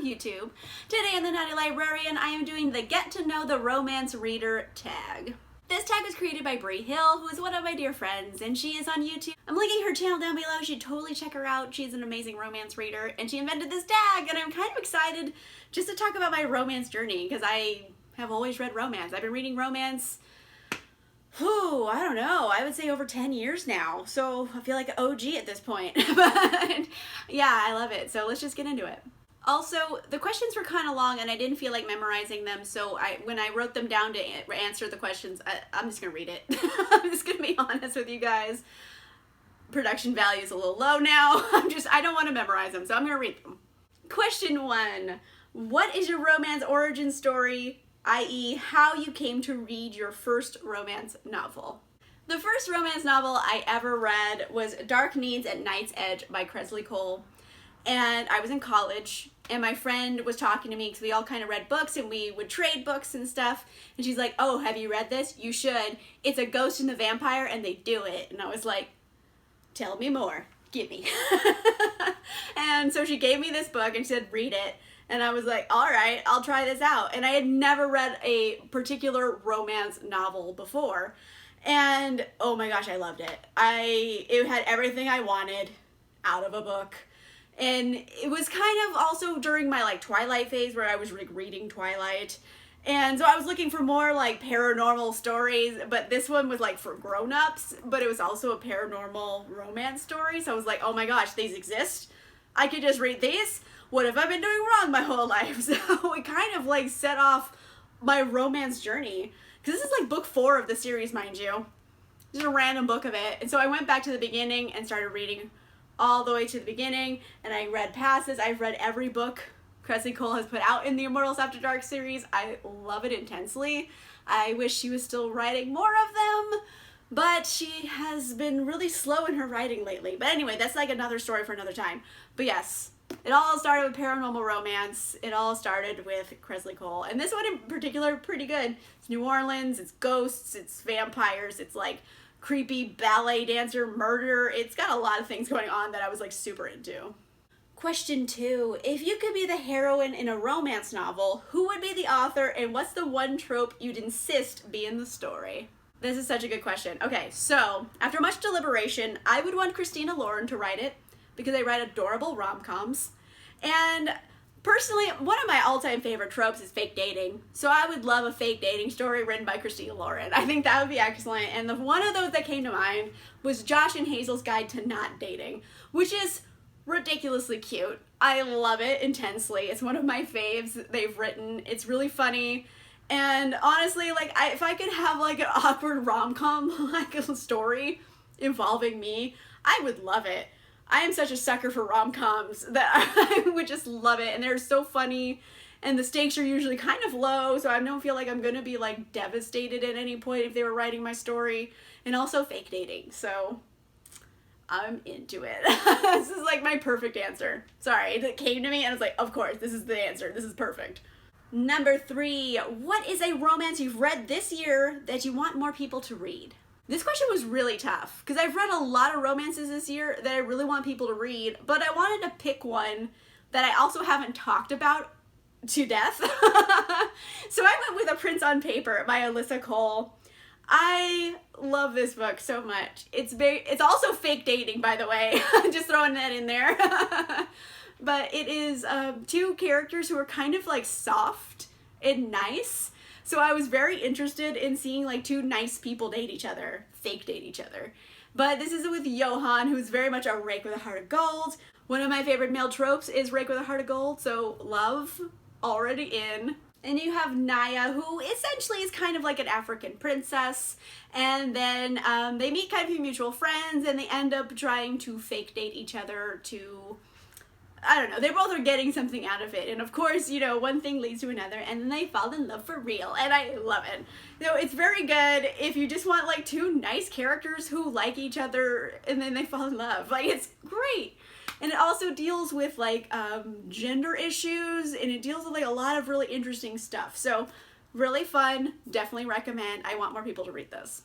YouTube. Today in the Naughty Librarian, I am doing the Get to Know the Romance Reader tag. This tag was created by Bree Hill, who is one of my dear friends, and she is on YouTube. I'm linking her channel down below. You should totally check her out. She's an amazing romance reader, and she invented this tag, and I'm kind of excited just to talk about my romance journey, because I have always read romance. I've been reading romance, I don't know, I would say over 10 years now, so I feel like an OG at this point. But yeah, I love it, so let's just get into it. Also, the questions were kind of long and I didn't feel like memorizing them, so when I wrote them down to answer the questions, I'm just gonna read it. I'm just gonna be honest with you guys. Production value is a little low now. I don't want to memorize them, so I'm gonna read them. Question 1. What is your romance origin story, i.e. how you came to read your first romance novel? The first romance novel I ever read was Dark Needs at Night's Edge by Kresley. And I was in college, and my friend was talking to me because we all kind of read books and we would trade books and stuff. And she's like, oh, have you read this? You should. It's a ghost and the vampire and they do it. And I was like, tell me more. Give me. And so she gave me this book and said, read it. And I was like, all right, I'll try this out. And I had never read a particular romance novel before. And oh my gosh, I loved it. It had everything I wanted out of a book. And it was kind of also during my Twilight phase where I was reading Twilight. And so I was looking for more paranormal stories, but this one was for grown-ups, but it was also a paranormal romance story. So I was like, oh my gosh, these exist? I could just read these? What have I been doing wrong my whole life? So it kind of set off my romance journey. Because this is book 4 of the series, mind you. Just a random book of it. And so I went back to the beginning and started reading all the way to the beginning, and I read past this. I've read every book Kresley has put out in the Immortals After Dark series. I love it intensely. I wish she was still writing more of them, but she has been really slow in her writing lately. But anyway, that's another story for another time. But yes, it all started with paranormal romance. It all started with Kresley, and this one in particular, pretty good. It's New Orleans, it's ghosts, it's vampires, it's creepy ballet dancer murder. It's got a lot of things going on that I was super into. Question 2. If you could be the heroine in a romance novel, who would be the author and what's the one trope you'd insist be in the story? This is such a good question. Okay, so after much deliberation, I would want Christina to write it because I write adorable rom-coms. And personally, one of my all-time favorite tropes is fake dating. So I would love a fake dating story written by Christina. I think that would be excellent. And one of those that came to mind was Josh and Hazel's Guide to Not Dating, which is ridiculously cute. I love it intensely. It's one of my faves they've written. It's really funny. And honestly, if I could have an awkward rom-com a story involving me, I would love it. I am such a sucker for rom-coms that I would just love it, and they're so funny, and the stakes are usually kind of low, so I don't feel like I'm gonna be devastated at any point if they were writing my story, and also fake dating, so I'm into it. This is my perfect answer. Sorry, it came to me and I was like, of course, this is the answer. This is perfect. Number 3, what is a romance you've read this year that you want more people to read? This question was really tough because I've read a lot of romances this year that I really want people to read, but I wanted to pick one that I also haven't talked about to death. So I went with A Prince on Paper by Alyssa. I love this book so much. It's also fake dating, by the way. Just throwing that in there. But it is 2 characters who are kind of soft and nice. So I was very interested in seeing 2 nice people date each other, fake date each other. But this is with Johan, who's very much a rake with a heart of gold. One of my favorite male tropes is rake with a heart of gold, so love already in. And you have Naya, who essentially is kind of an African princess. And then they meet kind of mutual friends and they end up trying to fake date each other to, I don't know, they both are getting something out of it. And of course, one thing leads to another and then they fall in love for real. And I love it. So it's very good if you just want 2 nice characters who like each other and then they fall in love. It's great. And it also deals with gender issues, and it deals with a lot of really interesting stuff. So really fun, definitely recommend. I want more people to read this.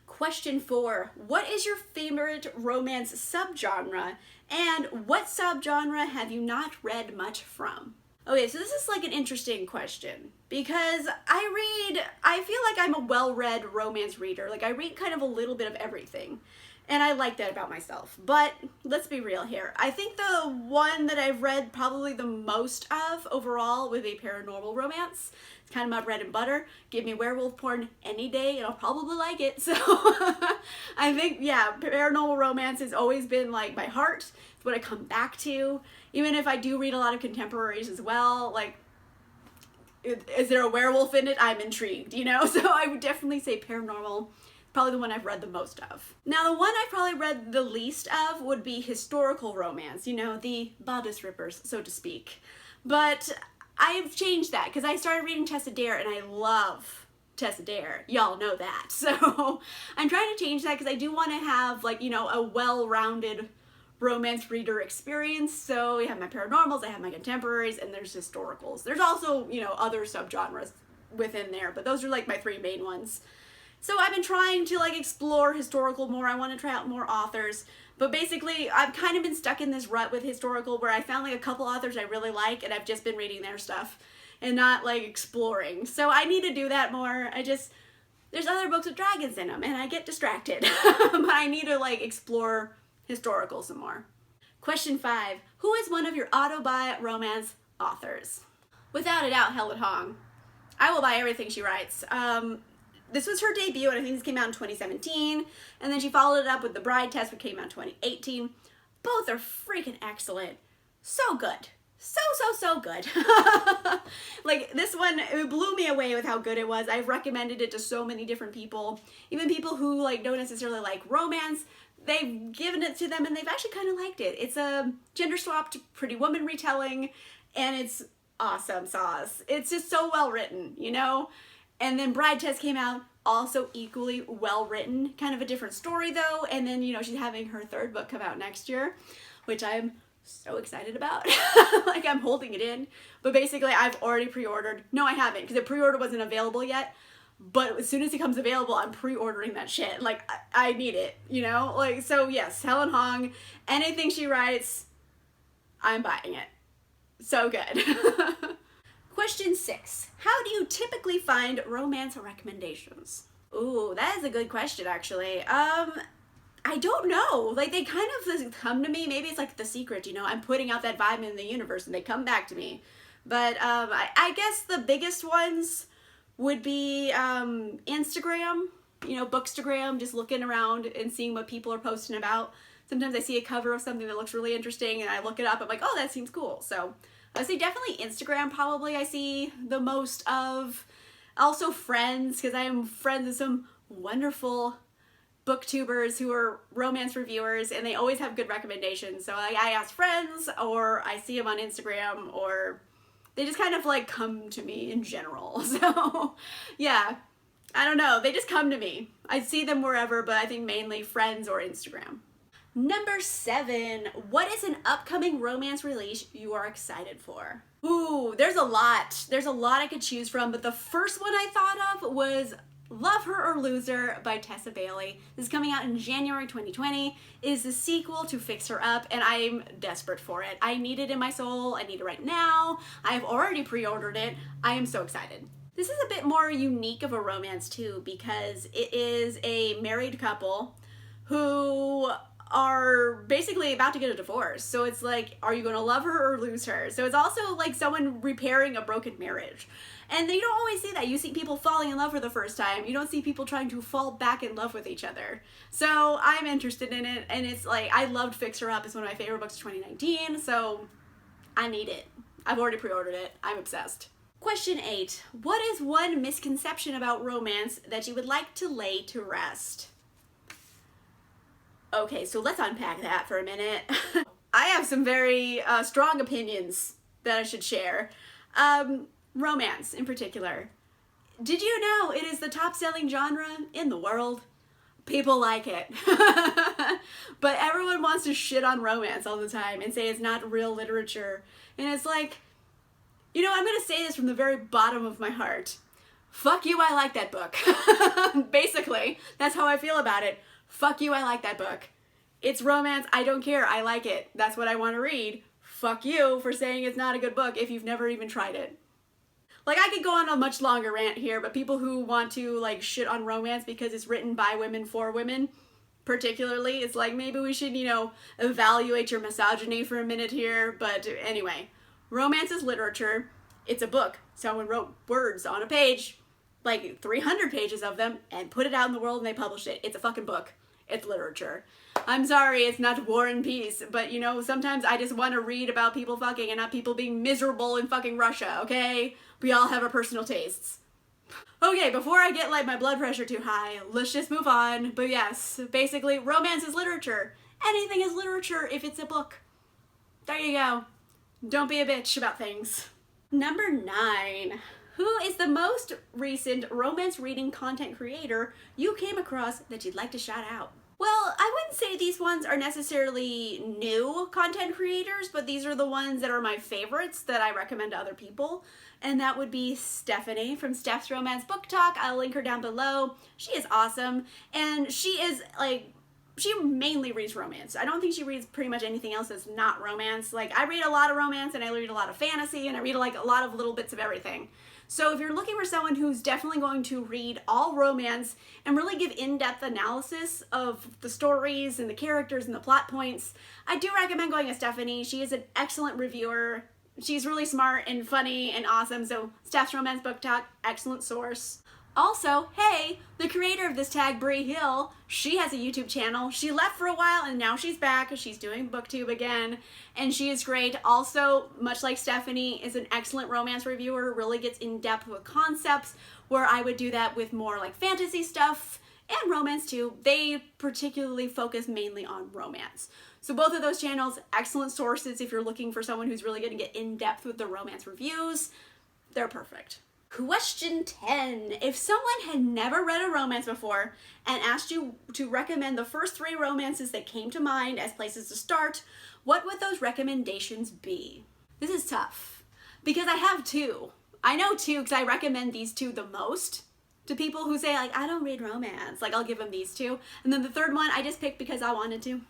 Question 4, what is your favorite romance subgenre, and what subgenre have you not read much from? Okay, so this is like an interesting question because I feel like I'm a well-read romance reader. Like I read kind of a little bit of everything and I like that about myself. But let's be real here. I think the one that I've read probably the most of overall would be paranormal romance. It's kind of my bread and butter. Give me werewolf porn any day and I'll probably like it. So I think, yeah, paranormal romance has always been like my heart. It's what I come back to. Even if I do read a lot of contemporaries as well, like, is there a werewolf in it? I'm intrigued, you know? So I would definitely say paranormal, probably the one I've read the most of. Now, the one I've probably read the least of would be historical romance, you know, the bodice rippers, so to speak. But I've changed that because I started reading Tessa and I love Tessa. Y'all know that. So I'm trying to change that because I do want to have, like, you know, a well-rounded romance reader experience. So we have my paranormals, I have my contemporaries, and there's historicals. There's also, you know, other subgenres within there, but those are like my three main ones. So I've been trying to like explore historical more. I want to try out more authors, but basically I've kind of been stuck in this rut with historical where I found like a couple authors I really like and I've just been reading their stuff and not like exploring. So I need to do that more. There's other books with dragons in them and I get distracted, but I need to like explore historical some more. Question 5. Who is one of your auto-buy romance authors? Without a doubt, Helen Hoang. I will buy everything she writes. This was her debut, and I think this came out in 2017, and then she followed it up with The Bride Test, which came out in 2018. Both are freaking excellent. So good. So good. Like, this one, it blew me away with how good it was. I've recommended it to so many different people, even people who, like, don't necessarily like romance. They've given it to them and they've actually kind of liked it. It's a gender-swapped Pretty Woman retelling, and it's awesome sauce. It's just so well written, you know? And then Bride Test came out, also equally well written. Kind of a different story though, and then, you know, she's having her third book come out next year, which I'm so excited about. Like, I'm holding it in. But basically, I've already pre-ordered. No, I haven't, because the pre-order wasn't available yet. But as soon as it comes available, I'm pre-ordering that shit. Like, I need it, you know? Like, so yes, Helen Hoang, anything she writes, I'm buying it. So good. Question 6. How do you typically find romance recommendations? Ooh, that is a good question, actually. I don't know. Like, they kind of come to me. Maybe it's like The Secret, you know? I'm putting out that vibe in the universe and they come back to me. But I guess the biggest ones would be Instagram, you know, Bookstagram, just looking around and seeing what people are posting about. Sometimes I see a cover of something that looks really interesting and I look it up. I'm like, oh, that seems cool. So I would say definitely Instagram probably I see the most of. Also Friends, because I am friends with some wonderful booktubers who are romance reviewers and they always have good recommendations. So I ask friends or I see them on Instagram or they just kind of like come to me in general. So yeah, I don't know. They just come to me. I see them wherever, but I think mainly friends or Instagram. Number 7, what is an upcoming romance release you are excited for? Ooh, there's a lot. There's a lot I could choose from, but the first one I thought of was Love Her or Lose Her by Tessa. This is coming out in January 2020. It is the sequel to Fix Her Up, and I'm desperate for it. I need it in my soul. I need it right now. I have already pre-ordered it. I am so excited. This is a bit more unique of a romance too, because it is a married couple who are basically about to get a divorce. So it's like, are you going to love her or lose her? So it's also like someone repairing a broken marriage. And you don't always see that. You see people falling in love for the first time. You don't see people trying to fall back in love with each other. So I'm interested in it. And it's like, I loved Fix Her Up. It's one of my favorite books of 2019. So I need it. I've already pre-ordered it. I'm obsessed. Question 8. What is one misconception about romance that you would like to lay to rest? Okay, so let's unpack that for a minute. I have some very strong opinions that I should share. Romance in particular. Did you know it is the top-selling genre in the world? People like it. But everyone wants to shit on romance all the time and say it's not real literature. And it's like, you know, I'm gonna say this from the very bottom of my heart. Fuck you, I like that book. Basically, that's how I feel about it. Fuck you, I like that book. It's romance, I don't care, I like it. That's what I want to read. fuck you for saying it's not a good book if you've never even tried it. Like, I could go on a much longer rant here, but people who want to, like, shit on romance because it's written by women for women, particularly, it's like, maybe we should, you know, evaluate your misogyny for a minute here. But anyway, romance is literature. It's a book. Someone wrote words on a page, like 300 pages of them, and put it out in the world and they published it. It's a fucking book. It's literature. I'm sorry, it's not War and Peace, but you know, sometimes I just want to read about people fucking and not people being miserable in fucking Russia, okay? We all have our personal tastes. Okay, before I get like my blood pressure too high, let's just move on. But yes, basically, romance is literature. Anything is literature if it's a book. There you go. Don't be a bitch about things. Number 9. Who is the most recent romance reading content creator you came across that you'd like to shout out? Well, I wouldn't say these ones are necessarily new content creators, but these are the ones that are my favorites that I recommend to other people. And that would be Stephanie from Steph's Romance Book Talk. I'll link her down below. She is awesome. And she is like, she mainly reads romance. I don't think she reads pretty much anything else that's not romance. Like, I read a lot of romance and I read a lot of fantasy and I read like a lot of little bits of everything. So if you're looking for someone who's definitely going to read all romance and really give in-depth analysis of the stories and the characters and the plot points, I do recommend going to Stephanie. She is an excellent reviewer. She's really smart and funny and awesome. So Steph's Romance Book Talk, excellent source. Also, hey, the creator of this tag, Brie Hill, she has a YouTube channel. She left for a while and now she's back. She's doing BookTube again and she is great. Also, much like Stephanie, is an excellent romance reviewer, really gets in depth with concepts, where I would do that with more like fantasy stuff and romance too. They particularly focus mainly on romance. So both of those channels, excellent sources if you're looking for someone who's really going to get in depth with the romance reviews. They're perfect. Question 10. If someone had never read a romance before and asked you to recommend the first 3 romances that came to mind as places to start, what would those recommendations be? This is tough because I have 2. I know 2 because I recommend these 2 the most to people who say like, I don't read romance. Like, I'll give them these 2. And then the third one I just picked because I wanted to.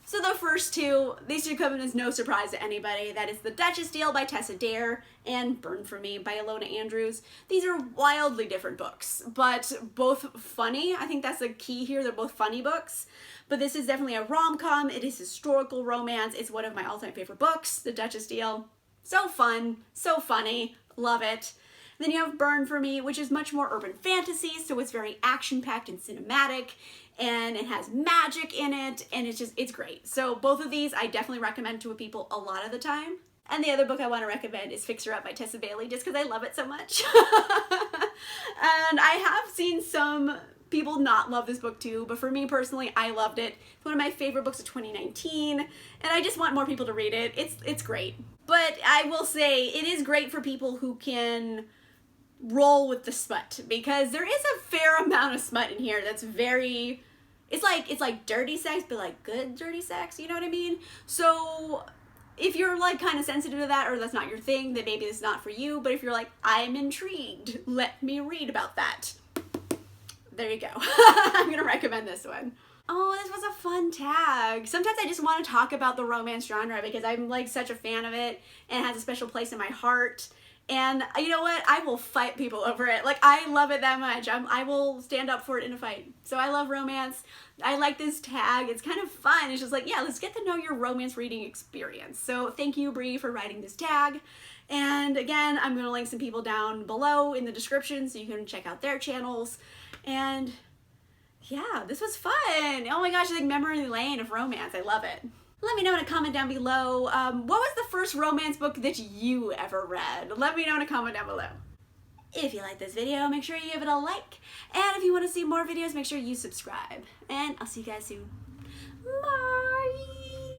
So the first 2, these should come as no surprise to anybody. That is The Duchess Deal by Tessa Dare and Burn for Me by Ilona Andrews. These are wildly different books, but both funny. I think that's the key here. They're both funny books. But this is definitely a rom-com. It is historical romance. It's one of my all-time favorite books, The Duchess Deal. So fun, so funny, love it. Then you have Burn for Me, which is much more urban fantasy, so it's very action-packed and cinematic, and it has magic in it, and it's great. So both of these I definitely recommend to people a lot of the time. And the other book I want to recommend is Fix Her Up by Tessa Bailey, just because I love it so much. And I have seen some people not love this book too, but for me personally, I loved it. It's one of my favorite books of 2019, and I just want more people to read it. It's great. But I will say, it is great for people who can roll with the smut, because there is a fair amount of smut in here that's very, it's like dirty sex, but like good dirty sex, you know what I mean? So if you're like kind of sensitive to that, or that's not your thing, then maybe it's not for you. But if you're like, I'm intrigued, let me read about that, there you go. I'm gonna recommend this one. Oh, this was a fun tag. Sometimes I just want to talk about the romance genre because I'm like such a fan of it and it has a special place in my heart. And you know what? I will fight people over it. Like, I love it that much. I will stand up for it in a fight. So I love romance. I like this tag. It's kind of fun. It's just like, yeah, let's get to know your romance reading experience. So thank you, Brie, for writing this tag. And again, I'm going to link some people down below in the description so you can check out their channels. And yeah, this was fun. Oh my gosh, like memory lane of romance. I love it. Let me know in a comment down below, what was the first romance book that you ever read? Let me know in a comment down below. If you like this video, make sure you give it a like. And if you want to see more videos, make sure you subscribe. And I'll see you guys soon. Bye!